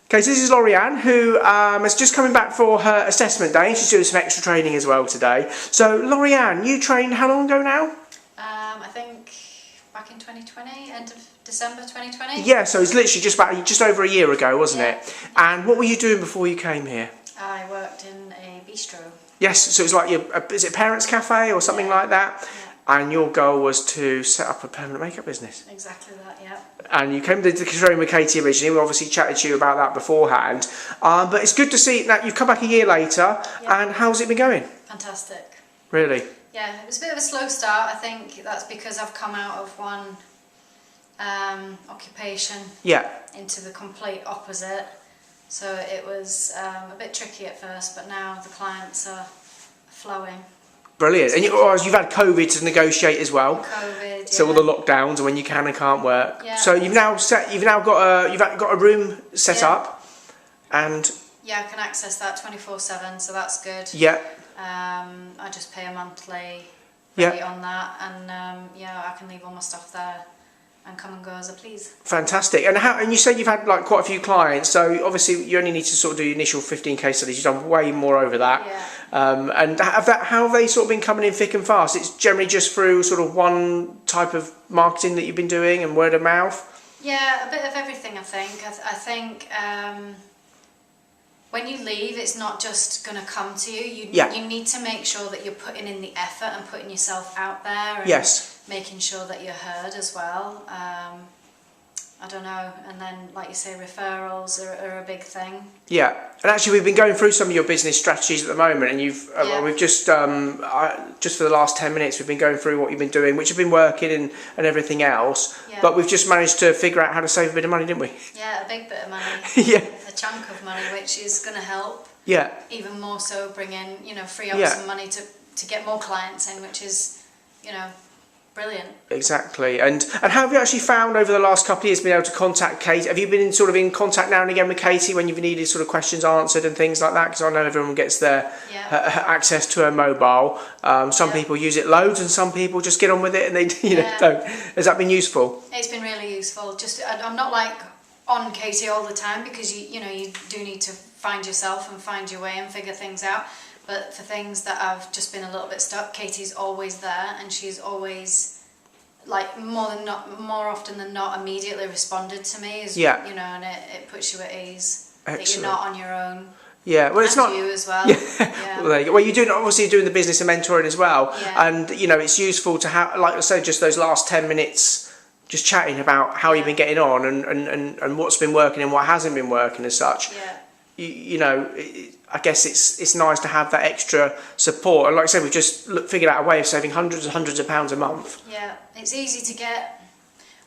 Okay, so this is Laurianne, who is just coming back for her assessment day, and she's doing some extra training as well today. So, Laurianne, you trained how long ago now? I think back in 2020, end of December 2020. Yeah, so it's literally just over a year ago, wasn't it? And what were you doing before you came here? I worked in a bistro. Yes, so it's like is it Parents Cafe or something like that? Yeah. And your goal was to set up a permanent makeup business. Exactly that, yeah. And you came to the training with Katy originally. We obviously chatted to you about that beforehand. But it's good to see that you've come back a year later. Yeah. And how's it been going? Fantastic. Really? Yeah, it was a bit of a slow start. I think that's because I've come out of one occupation into the complete opposite. So it was a bit tricky at first, but now the clients are flowing. Brilliant. And you've had COVID to negotiate as well. COVID, yeah. So all the lockdowns and when you can and can't work. Yeah. So you've now got a room set up, and yeah, I can access that 24/7. So that's good. Yeah. I just pay a monthly rate on that, and I can leave all my stuff there and come and go as I please. Fantastic. And you said you've had like quite a few clients, so obviously you only need to sort of do your initial 15 case studies. You've done way more over that. Yeah. And how have they sort of been coming in thick and fast? It's generally just through sort of one type of marketing that you've been doing and word of mouth? Yeah, a bit of everything, I think. I think when you leave, it's not just going to come to you. You need to make sure that you're putting in the effort and putting yourself out there. And making sure that you're heard as well. I don't know, and then like you say, referrals are a big thing. Yeah, and actually we've been going through some of your business strategies at the moment, and we've just for the last 10 minutes we've been going through what you've been doing, which have been working and everything else. Yeah. But we've just managed to figure out how to save a bit of money, didn't we? Yeah, a big bit of money. A chunk of money, which is going to help. Yeah. Even more so, bring in free up some money to get more clients in, which is brilliant. Exactly. And how have you actually found over the last couple of years being able to contact Katy? Have you been in contact now and again with Katy when you've needed sort of questions answered and things like that? Because I know everyone gets their access to a mobile. Some people use it loads, and some people just get on with it and they don't. Has that been useful? It's been really useful. Just I'm not like on Katy all the time, because you do need to find yourself and find your way and figure things out. But for things that I've just been a little bit stuck, Katy's always there, and she's always, like, more often than not, immediately responded to me. And it puts you at ease. Excellent. That you're not on your own. Yeah, well, it's not you as well. Yeah. Well, there you go. Well, you're doing the business and mentoring as well, and it's useful to have, like I say, just those last 10 minutes, just chatting about how you've been getting on and what's been working and what hasn't been working as such. Yeah. I guess it's nice to have that extra support, and like I said, we've just figured out a way of saving hundreds and hundreds of pounds a month. Yeah, it's easy to get.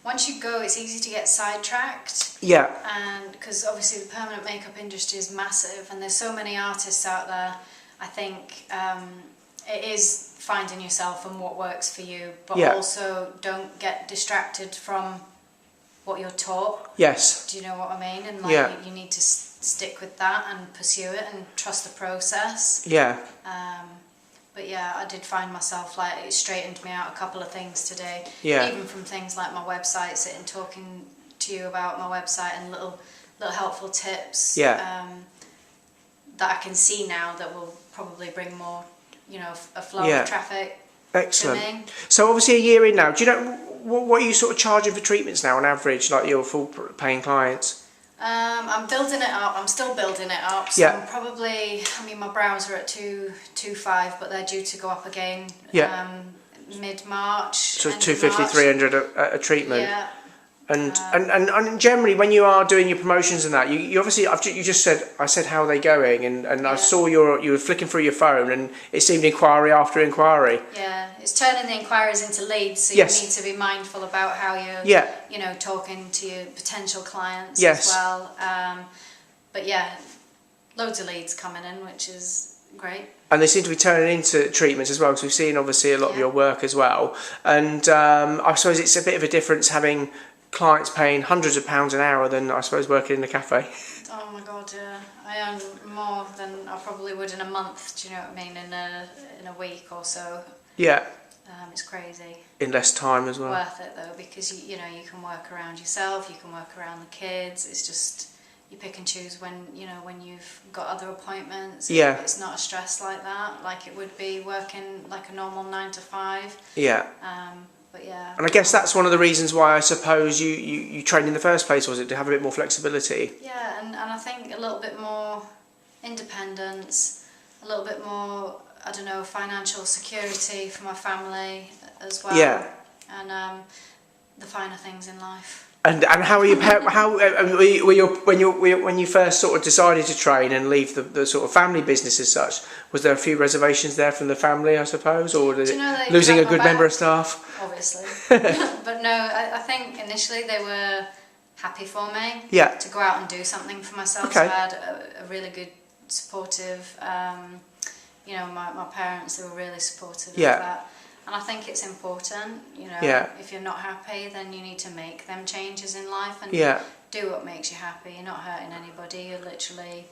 Once you go, it's easy to get sidetracked. Yeah. And because obviously the permanent makeup industry is massive, and there's so many artists out there. I think it is finding yourself and what works for you, but also don't get distracted from what you're taught. Yes. Do you know what I mean? And you need to stick with that and pursue it and trust the process. Yeah. But yeah, I did find myself, like, it straightened me out a couple of things today. Yeah. Even from things like my website, sitting talking to you about my website and little helpful tips. Yeah. That I can see now that will probably bring more, a flow of traffic. Excellent. To me. So obviously a year in now, do you know what are you sort of charging for treatments now on average, like your full paying clients? I'm building it up. I'm still building it up. So I'm probably, my brows are at 225, but they're due to go up again mid-March. So 250, 300 a treatment. Yeah. And generally, when you are doing your promotions and that, you obviously, you just said, I said, how are they going? And I saw you were flicking through your phone, and it seemed inquiry after inquiry. Yeah, it's turning the inquiries into leads, so you need to be mindful about how you're, talking to your potential clients as well. But yeah, loads of leads coming in, which is great. And they seem to be turning into treatments as well, because we've seen obviously a lot of your work as well. And I suppose it's a bit of a difference having clients paying hundreds of pounds an hour than, I suppose, working in a cafe. Oh my god, yeah. I earn more than I probably would in a month, do you know what I mean, in a week or so. Yeah. It's crazy. In less time as well. Worth it though, because you can work around yourself, you can work around the kids. It's just, you pick and choose when, you know, when you've got other appointments. Yeah. It's not a stress like that, like it would be working like a normal 9 to 5. Yeah. But yeah. And I guess that's one of the reasons why I suppose you trained in the first place, was it, to have a bit more flexibility? Yeah, and I think a little bit more independence, a little bit more, I don't know, financial security for my family as well. Yeah. And the finer things in life. And how are you? How when you first sort of decided to train and leave the sort of family business as such? Was there a few reservations there from the family, I suppose, or did losing a good member of staff? Obviously, but no. I think initially they were happy for me. Yeah. To go out and do something for myself. Okay. So I had a really good, supportive. You know, my parents, they were really supportive of that. And I think it's important, you know, if you're not happy, then you need to make them changes in life and do what makes you happy. You're not hurting anybody, you're literally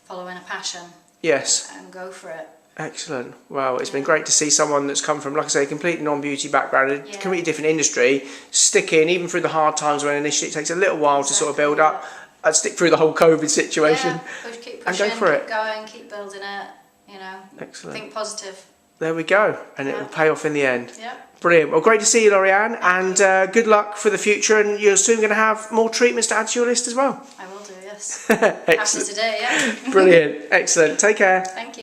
following a passion. Yes. And go for it. Excellent. Well, it's been great to see someone that's come from, like I say, a completely non-beauty background, a completely different industry, stick in, even through the hard times when initially it takes a little while to sort of build up, and stick through the whole COVID situation. Keep pushing, and go for keep going, keep building it, you know. Excellent. Think positive. There we go, and it will pay off in the end. Yeah. Brilliant. Well, great to see you, Lorianne, and good luck for the future. And you're soon going to have more treatments to add to your list as well. I will do, yes. Excellent. After today, yeah. Brilliant. Excellent. Take care. Thank you.